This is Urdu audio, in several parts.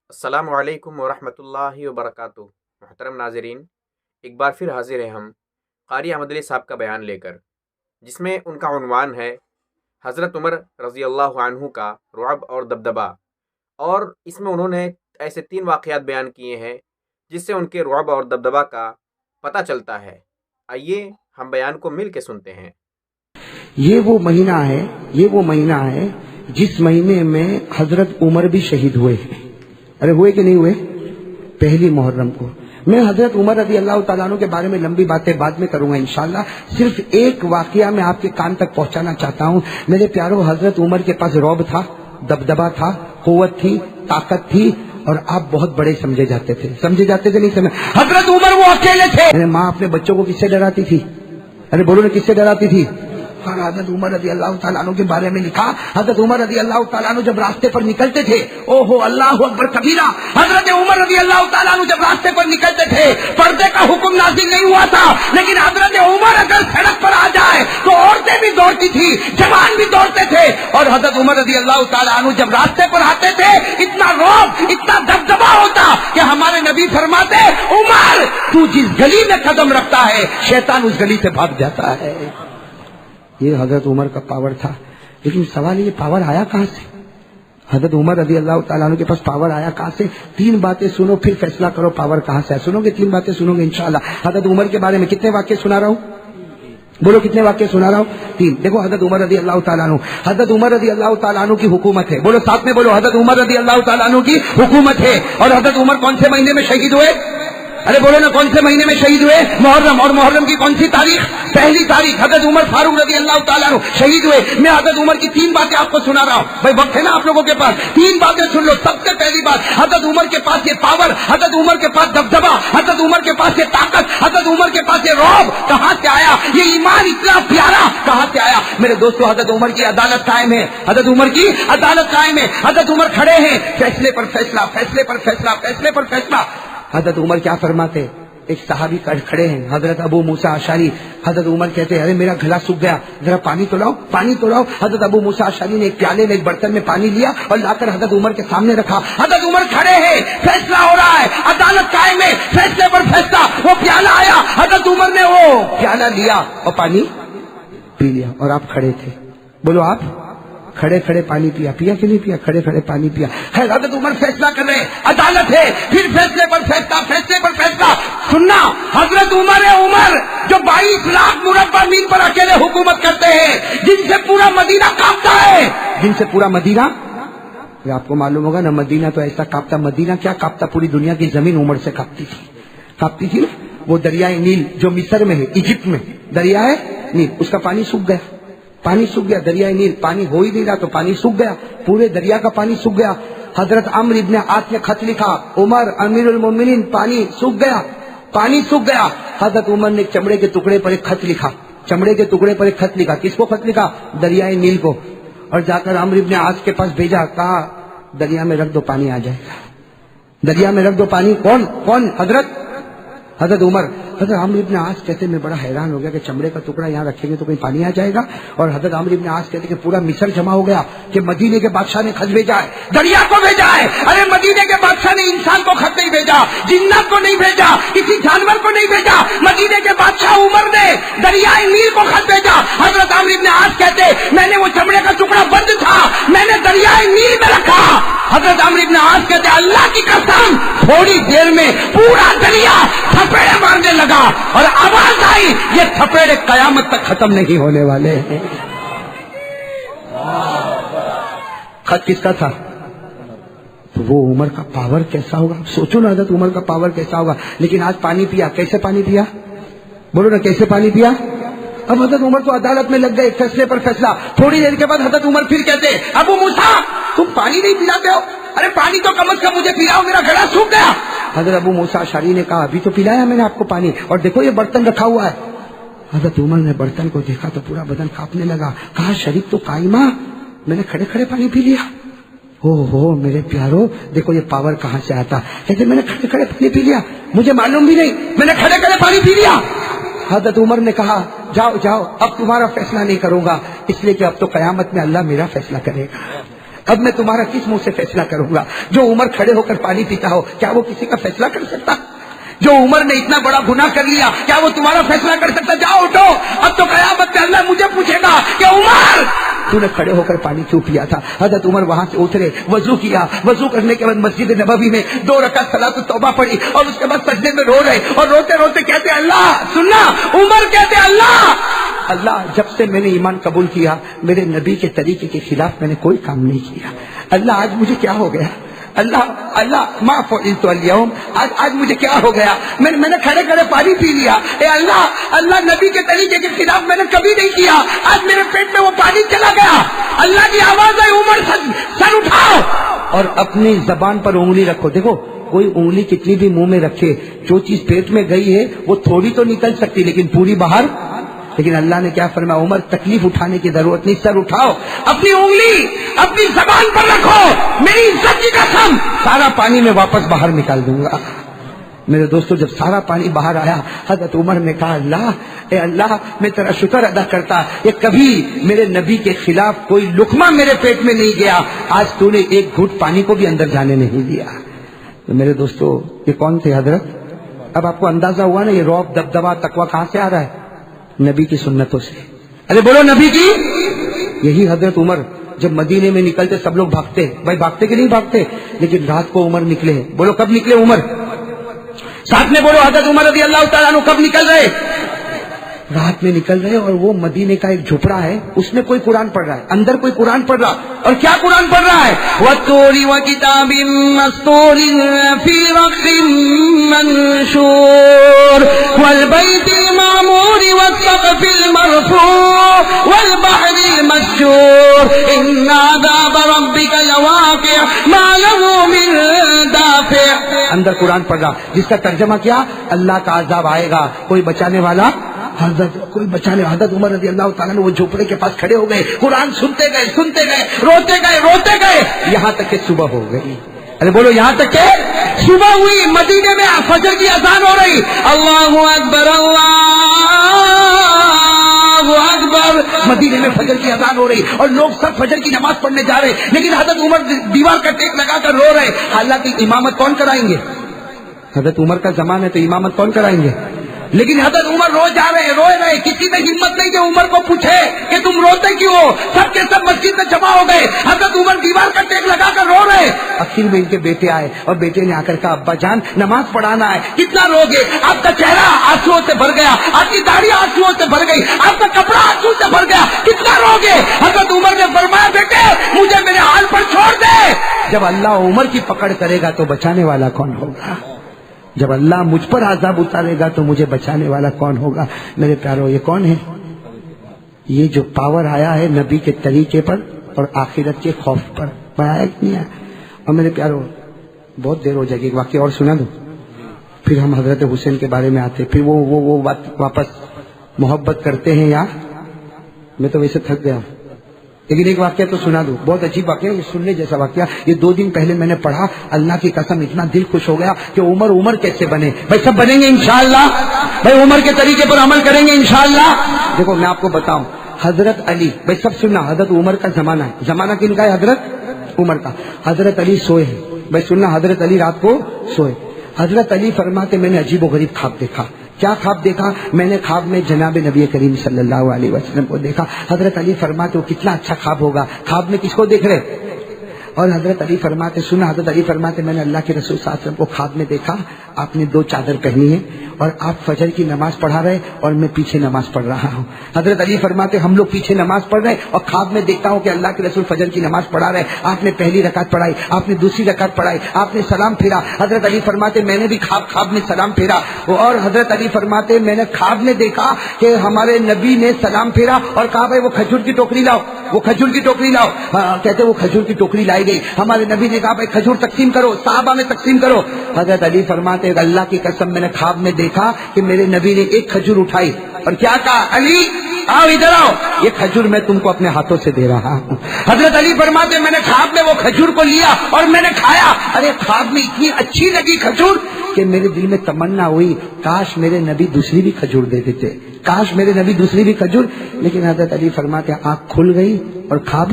السلام علیکم ورحمۃ اللہ وبرکاتہ۔ محترم ناظرین، ایک بار پھر حاضر ہیں ہم قاری احمد علی صاحب کا بیان لے کر، جس میں ان کا عنوان ہے حضرت عمر رضی اللہ عنہ کا رعب اور دبدبہ، اور اس میں انہوں نے ایسے 3 واقعات بیان کیے ہیں جس سے ان کے رعب اور دبدبہ کا پتہ چلتا ہے۔ آئیے ہم بیان کو مل کے سنتے ہیں۔ یہ وہ مہینہ ہے جس مہینے میں حضرت عمر بھی شہید ہوئے ہیں۔ ارے ہوئے کہ نہیں ہوئے؟ پہلی محرم کو۔ میں حضرت عمر رضی اللہ تعالیٰ عنہ کے بارے میں لمبی باتیں بعد میں کروں گا انشاءاللہ، صرف ایک واقعہ میں آپ کے کان تک پہنچانا چاہتا ہوں۔ میرے پیاروں، حضرت عمر کے پاس رعب تھا، دبدبہ تھا، قوت تھی، طاقت تھی، اور آپ بہت بڑے سمجھے جاتے تھے نہیں سمجھے؟ حضرت عمر وہ اکیلے تھے۔ ارے ماں اپنے بچوں کو کس سے ڈراتی تھی؟ ارے بولو نا، کس سے ڈراتی تھی؟ اور حضرت عمر رضی اللہ تعالیٰ عنہ کے بارے میں لکھا، حضرت عمر رضی اللہ تعالیٰ عنہ جب راستے پر نکلتے تھے، او ہو اللہ اکبر کبیرہ، حضرت عمر رضی اللہ تعالیٰ عنہ جب راستے پر نکلتے تھے، پردے کا حکم نازل نہیں ہوا تھا، لیکن حضرت عمر اگر سڑک پر آ جائے تو عورتیں بھی دوڑتی تھی، جوان بھی دوڑتے تھے، اور حضرت عمر رضی اللہ تعالیٰ عنہ جب راستے پر آتے تھے، اتنا رعب، اتنا دبدبہ ہوتا کہ ہمارے نبی فرماتے، عمر تو جس گلی میں قدم رکھتا ہے شیطان اس گلی سے بھاگ جاتا ہے۔ یہ حضرت عمر کا پاور تھا، لیکن سوال یہ پاور آیا کہاں سے؟ حضرت عمر رضی اللہ تعالیٰ عنہ کے پاس پاور آیا کہاں سے؟ 3 باتیں سنو پھر فیصلہ کرو پاور کہاں سے ہے۔ سنو گے 3 باتیں سنو گے انشاءاللہ۔ حضرت عمر کے بارے میں کتنے واقعے سنا رہا ہوں؟ بولو کتنے واقعے سنا رہا ہوں؟ 3۔ دیکھو حضرت عمر رضی اللہ تعالیٰ عنہ، حضرت عمر رضی اللہ تعالیٰ عنہ کی حکومت ہے، بولو ساتھ میں بولو، حضرت عمر رضی اللہ تعالیٰ عنہ کی حکومت ہے، اور حضرت عمر کون سے مہینے میں شہید ہوئے؟ ارے بولو نا، کون سے مہینے میں شہید ہوئے؟ محرم۔ اور محرم کی کون سی تاریخ؟ پہلی تاریخ۔ حضرت عمر فاروق رضی اللہ تعالیٰ عنہ شہید ہوئے۔ میں حضرت عمر کی 3 باتیں آپ کو سنا رہا ہوں، بھائی وقت ہے نا آپ لوگوں کے پاس، 3 باتیں سن لو۔ سب سے پہلی بات، حضرت عمر کے پاس یہ پاور، حضرت عمر کے پاس دبدبہ، حضرت عمر کے پاس یہ طاقت، حضرت عمر کے پاس یہ رعب کہاں سے آیا؟ یہ ایمان اتنا پیارا کہاں سے آیا؟ میرے دوستو، حضرت عمر کی عدالت قائم ہے، حضرت عمر کی عدالت قائم ہے، حضرت عمر کھڑے ہیں، فیصلے پر فیصلہ، فیصلے پر فیصلہ، فیصلے پر فیصلہ۔ حضرت عمر کیا فرماتے؟ ایک صحابی کھڑے ہیں، حضرت ابو موسیٰ اشعری، حضرت عمر کہتے ہیں ارے میرا گلا سوکھ گیا، ذرا پانی تو لاؤ، پانی تو لاؤ۔ حضرت ابو موسیٰ اشعری نے ایک پیالے میں ایک برتن میں پانی لیا اور لا کر حضرت عمر کے سامنے رکھا۔ حضرت عمر کھڑے ہیں، فیصلہ ہو رہا ہے، عدالت قائم ہے، فیصلے پر فیصلہ۔ وہ پیالہ آیا، حضرت عمر نے وہ پیالہ لیا اور پانی پی لیا، اور آپ کھڑے تھے۔ بولو آپ کھڑے کھڑے پانی پیا کہ نہیں پیا؟ کھڑے کھڑے پانی پیا۔ خیر، حضرت عمر فیصلہ کر رہے، عدالت ہے، پھر فیصلے پر فیصلہ، فیصلے پر فیصلہ۔ سننا، حضرت عمر جو 22 لاکھ مربع میل پر اکیلے حکومت کرتے ہیں، جن سے پورا مدینہ کانپتا ہے، جن سے پورا مدینہ، آپ کو معلوم ہوگا نا، مدینہ تو ایسا کانپتا، مدینہ کیا کانپتا، پوری دنیا کی زمین عمر سے کانپتی تھی نا۔ وہ دریائے نیل جو مصر میں ہے، ایجپٹ میں دریائے نیل، اس کا پانی سوکھ گیا، پانی سوکھ گیا، دریائے نیل پانی ہو ہی نہیں رہا تو پانی سوکھ گیا، پورے دریا کا پانی سوکھ گیا۔ حضرت عمرو ابن عاص نے خط لکھا، عمر امیر المومنین پانی سوکھ گیا، پانی سوکھ گیا۔ حضرت عمر نے چمڑے کے ٹکڑے پر ایک خط لکھا، چمڑے کے ٹکڑے پر ایک خط لکھا، کس کو خط لکھا؟ دریائے نیل کو، اور جا کر عمرو ابن عاص کے پاس بھیجا، کہا دریا میں رکھ دو پانی آ جائے گا، دریا میں رکھ دو پانی۔ کون؟ حضرت عمر۔ حضرت عمرو ابن عاص کہتے میں بڑا حیران ہو گیا کہ چمڑے کا ٹکڑا یہاں رکھیں گے تو کہیں پانی آ جائے گا، اور حضرت عمرو ابن عاص کہتے کہ پورا مصر جمع ہو گیا کہ مدینے کے بادشاہ نے خط بھیجا ہے، دریا کو بھیجا ہے۔ ارے مدینے کے بادشاہ نے انسان کو خط نہیں بھیجا، جنات کو نہیں بھیجا، کسی جانور کو نہیں بھیجا، مدینے کے بادشاہ عمر نے دریائے نیل کو خط بھیجا۔ حضرت عمرو ابن عاص کہتے میں نے وہ چمڑے کا ٹکڑا بند تھا، میں نے دریائے نیل میں رکھا۔ حضرت عمرو ابن عاص کہتے اللہ کی قسم تھوڑی دیر میں پورا دریا تھپیڑے مارنے لگا، اور آواز آئی یہ تھپیڑے قیامت تک ختم نہیں ہونے والے ہیں۔ خط کس کا تھا؟ تو وہ عمر کا پاور کیسا ہوگا، سوچو نا، حضرت عمر کا پاور کیسا ہوگا۔ لیکن آج پانی پیا، کیسے پانی پیا؟ بولو نا، کیسے پانی پیا؟ اب حضرت عمر تو عدالت میں لگ گئے، فیصلے پر فیصلہ۔ تھوڑی دیر کے بعد حضرت عمر پھر کہتے ابو موسیٰ تم پانی نہیں پلاتے ہو؟ ارے پانی تو کم از کم مجھے پلاؤ، میرا گلا سوکھ گیا۔ حضرت ابو موسیٰ اشعری نے کہا ابھی تو پلایا میں نے آپ کو پانی، اور دیکھو یہ برتن رکھا ہوا ہے۔ حضرت عمر نے برتن کو دیکھا تو پورا بدن کانپنے لگا، کہا شریک تو قائمہ، میں نے کھڑے کھڑے پانی پی لیا۔ ہو میرے پیارو، دیکھو یہ پاور کہاں سے آتا۔ کہتے میں نے کھڑے کھڑے پانی پی لیا، مجھے معلوم بھی نہیں، میں نے کھڑے کھڑے پانی پی لیا۔ حضرت عمر نے کہا جاؤ اب تمہارا فیصلہ نہیں کروں گا، اس لیے کہ اب تو قیامت میں اللہ میرا فیصلہ کرے گا۔ اب میں تمہارا کس منہ سے فیصلہ کروں گا؟ جو عمر کھڑے ہو کر پانی پیتا ہو کیا وہ کسی کا فیصلہ کر سکتا؟ جو عمر نے اتنا بڑا گناہ کر لیا کیا وہ تمہارا فیصلہ کر سکتا؟ جاؤ اٹھو، اب تو قیامت میں اللہ مجھے پوچھے گا کہ عمر تو نے کھڑے ہو کر پانی کیوں پیا تھا؟ حضرت عمر وہاں سے اترے، وضو کیا، وضو کرنے کے بعد مسجد نبوی میں 2 رکعت صلاۃ التوبہ پڑھی اور اس کے بعد سجدے میں رو رہے اور روتے روتے کہتے اللہ، سننا عمر کہتے اللہ جب سے میں نے ایمان قبول کیا میرے نبی کے طریقے کے خلاف میں نے کوئی کام نہیں کیا، اللہ آج مجھے کیا ہو گیا؟ اللہ ما فعلت اليوم، آج مجھے کیا ہو گیا؟ میں نے کھڑے کھڑے پانی پی لیا، اے اللہ نبی کے طریقے کے خلاف میں نے کبھی نہیں کیا، آج میرے پیٹ میں وہ پانی چلا گیا۔ اللہ کی آواز ہے عمر سر اٹھاؤ اور اپنی زبان پر انگلی رکھو۔ دیکھو کوئی انگلی کتنی بھی منہ میں رکھے، جو چیز پیٹ میں گئی ہے وہ تھوڑی تو نکل سکتی لیکن پوری باہر، لیکن اللہ نے کیا فرمایا؟ عمر تکلیف اٹھانے کی ضرورت نہیں، سر اٹھاؤ، اپنی انگلی اپنی زبان پر رکھو، میری عزت کی قسم سارا پانی میں واپس باہر نکال دوں گا۔ میرے دوستو جب سارا پانی باہر آیا حضرت عمر نے کہا اے اللہ میں تیرا شکر ادا کرتا کہ کبھی میرے نبی کے خلاف کوئی لقمہ میرے پیٹ میں نہیں گیا، آج تو نے ایک گھٹ پانی کو بھی اندر جانے نہیں دیا۔ تو میرے دوستو یہ کون تھے حضرت؟ اب آپ کو اندازہ ہوا نا یہ رعب دبدبا تقویٰ کہاں سے آ رہا ہے؟ نبی کی سنتوں سے۔ ارے بولو نبی کی۔ یہی حضرت عمر جب مدینے میں نکلتے سب لوگ بھاگتے، بھائی بھاگتے کہ نہیں بھاگتے؟ لیکن رات کو عمر نکلے، بولو کب نکلے عمر؟ ساتھ میں بولو حضرت عمر رضی اللہ تعالیٰ عنہ کب نکل رہے؟ رات میں نکل رہے، اور وہ مدینے کا ایک جھپڑا ہے اس میں کوئی قرآن پڑھ رہا ہے، اندر کوئی قرآن پڑھ رہا، اور کیا قرآن پڑھ رہا ہے؟ وَالطُّورِ وَكِتَابٍ مَّسْطُورٍ فِي رَقٍّ مَّنشُورٍ وَالْبَيْتِ الْمَعْمُورِ وَالسَّقْفِ الْمَرْفُوعِ وَالْبَحْرِ الْمَسْجُورِ إِنَّ عَذَابَ رَبِّكَ لَوَاقِعٌ مَا لَهُ مِن دَافِعٍ۔ اندر قرآن پڑھ رہا جس کا ترجمہ کیا؟ اللہ کا عذاب آئے گا، کوئی بچانے والا حضرت عمر رضی اللہ تعالیٰ نے وہ جھوپڑے کے پاس کھڑے ہو گئے، قرآن سنتے گئے، روتے گئے یہاں تک کہ صبح ہو گئی۔ ارے بولو یہاں تک کہ صبح ہوئی، مدینے میں فجر کی اذان ہو رہی، اللہ اکبر اللہ اکبر، مدینے میں فجر کی اذان ہو رہی اور لوگ سب فجر کی نماز پڑھنے جا رہے، لیکن حضرت عمر دیوار کا ٹیک لگا کر رو رہے۔ حالانکہ امامت کون کرائیں گے؟ حضرت عمر کا زمانہ ہے تو امامت کون کرائیں گے؟ لیکن حضرت عمر روئے رہے، کسی نے ہمت نہیں کہ عمر کو پوچھے کہ تم روتے کیوں ہو؟ سب کے سب مسجد میں جمع ہو گئے، حضرت عمر دیوار کا ٹیک لگا کر رو رہے۔ آخر میں ان کے بیٹے آئے اور بیٹے نے آ کر کہا ابا جان نماز پڑھانا ہے، کتنا رو گے؟ آپ کا چہرہ آنسوؤں سے بھر گیا، آپ کی داڑھی آنسوؤں سے بھر گئی، آپ کا کپڑا آنسو سے بھر گیا، کتنا رو گے؟ حضرت عمر نے فرمایا بیٹے مجھے میرے حال پر چھوڑ دے۔ جب اللہ عمر کی پکڑ کرے گا تو بچانے والا کون ہوگا؟ جب اللہ مجھ پر عذاب اتارے گا تو مجھے بچانے والا کون ہوگا؟ میرے پیارو یہ کون ہے؟ یہ جو پاور آیا ہے نبی کے طریقے پر اور آخرت کے خوف پر، آیا کہ نہیں آیا؟ اور میرے پیارو بہت دیر ہو جائے گی، ایک واقعہ اور سنا دو پھر ہم حضرت حسین کے بارے میں آتے، پھر وہ واپس محبت کرتے ہیں یا میں تو ویسے تھک گیا ہوں، لیکن ایک واقعہ تو سنا دو، بہت عجیب واقعہ، یہ سننے جیسا واقعہ۔ یہ 2 دن پہلے میں نے پڑھا، اللہ کی قسم اتنا دل خوش ہو گیا کہ عمر کیسے بنے؟ بھائی سب بنیں گے انشاءاللہ، بھائی عمر کے طریقے پر عمل کریں گے انشاءاللہ۔ دیکھو میں آپ کو بتاؤں، حضرت علی، بھائی سب سننا، حضرت عمر کا زمانہ ہے، زمانہ کن کا ہے؟ حضرت عمر کا۔ حضرت علی سوئے ہیں، بھائی سننا، حضرت علی رات کو سوئے، حضرت علی فرماتے میں نے عجیب و غریب خواب دیکھا۔ کیا خواب دیکھا؟ میں نے خواب میں جناب نبی کریم صلی اللہ علیہ وسلم کو دیکھا۔ حضرت علی فرماتے وہ کتنا اچھا خواب ہوگا، خواب میں کس کو دیکھ رہے؟ اور حضرت علی فرماتے سنا، حضرت علی فرماتے میں نے اللہ کے رسول صلی اللہ علیہ وسلم کو خواب میں دیکھا، آپ نے 2 چادر پہنی ہے اور آپ فجر کی نماز پڑھا رہے اور میں پیچھے نماز پڑھ رہا ہوں۔ حضرت علی فرماتے ہم لوگ پیچھے نماز پڑھ رہے اور خواب میں دیکھتا ہوں کہ اللہ کے رسول فجر کی نماز پڑھا رہے، آپ نے پہلی رکعت پڑھائی، آپ نے دوسری رکعت پڑھائی، آپ نے سلام پھیرا۔ حضرت علی فرماتے میں نے بھی خواب میں سلام پھیرا، اور حضرت علی فرماتے میں نے خواب میں دیکھا کہ ہمارے نبی نے سلام پھیرا اور کہا بھائی وہ کھجور کی ٹوکری لاؤ، وہ کھجور کی ٹوکری لاؤ۔ کہتے وہ کھجور کی ٹوکری لائی گئی، ہمارے نبی نے کہا بھائی کھجور تقسیم کرو، صحابہ میں تقسیم کرو۔ حضرت علی فرماتے اللہ کی قسم میں نے خواب میں دیکھا کہ میرے نبی نے ایک کھجور اٹھائی اور کیا کہا علی آؤ ادھر آؤ، یہ کھجور میں تم کو اپنے ہاتھوں سے دے رہا ہوں۔ حضرت علی فرماتے میں نے خواب میں وہ کھجور کو لیا اور میں نے کھایا، ارے خواب میں اتنی اچھی لگی کھجور کہ میرے دل میں تمنا ہوئی کاش میرے نبی دوسری بھی کھجور دے دیتے، کاش میرے نبی دوسری بھی کھجور۔ لیکن حضرت علی فرماتے آنکھ کھل گئی اور خواب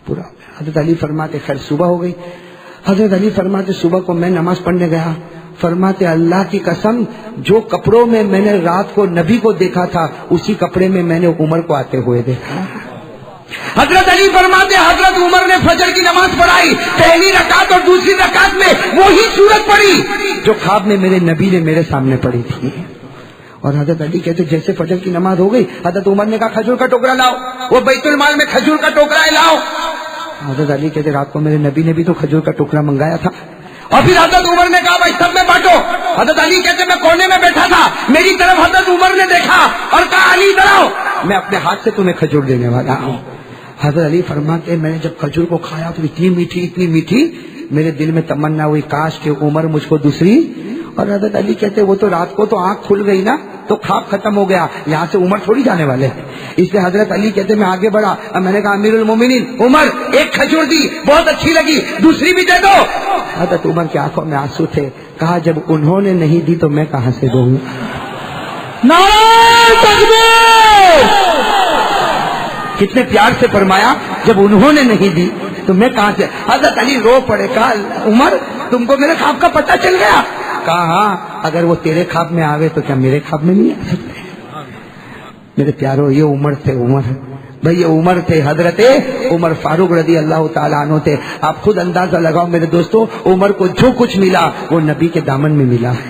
پورا ہو گیا۔ حضرت علی فرماتے خیر صبح ہو گئی. حضرت علی فرماتے صبح کو میں نماز پڑھنے گیا. فرماتے اللہ کی قسم جو کپڑوں میں میں نے رات کو نبی کو دیکھا تھا اسی کپڑے میں نے عمر کو آتے ہوئے دیکھا. حضرت علی فرماتے حضرت عمر نے فجر کی نماز پڑھائی, پہلی رکعت اور دوسری رکعت میں وہی سورت پڑھی جو خواب میں میرے نبی نے میرے سامنے پڑھی تھی. اور حضرت علی کہتے جیسے فجر کی نماز ہو گئی حضرت عمر نے کہا کھجور کا ٹوکرا لاؤ, وہ بیت المال میں کھجور کا ٹوکرا ہے لاؤ. حضرت علی کہتے رات کو میرے نبی نے بھی تو کھجور کا ٹوکرا منگایا تھا. اور پھر حضرت عمر نے کہا بھائی سب میں بانٹو. حضرت علی کہتے میں کونے میں بیٹھا تھا, میری طرف حضرت عمر نے دیکھا اور کہا علی ادھر آؤ, میں اپنے ہاتھ سے تمہیں کھجور دینے والا ہوں. حضرت علی فرماتے میں نے جب کھجور کو کھایا تو اتنی میٹھی میرے دل میں تمنا ہوئی کاش کہ عمر مجھ کو دوسری. اور حضرت علی کہتے وہ تو رات کو تو آنکھ کھل گئی نا تو خواب ختم ہو گیا, یہاں سے عمر تھوڑی جانے والے ہیں. اس لیے حضرت علی کہتے میں آگے بڑھا, میں نے کہا امیر المومنین عمر ایک کھجور دی بہت اچھی لگی, دوسری بھی دے دو. حضرت عمر کی آنکھوں میں آنسو تھے. کہا جب انہوں نے نہیں دی تو میں کہاں سے دوں گا. نعرہ تکبیر. کتنے پیار سے فرمایا جب انہوں نے نہیں دی تو میں کہاں سے. حضرت علی رو پڑے. کہا عمر تم کو میرے خواب کا پتہ چل گیا. کہا ہاں اگر وہ تیرے خواب میں آوے تو کیا میرے خواب میں نہیں آ سکتے. میرے پیارو یہ عمر تھے, عمر بھائی یہ عمر تھے, حضرت عمر فاروق رضی اللہ تعالیٰ عنہ تھے. آپ خود اندازہ لگاؤ میرے دوستو, عمر کو جو کچھ ملا وہ نبی کے دامن میں ملا.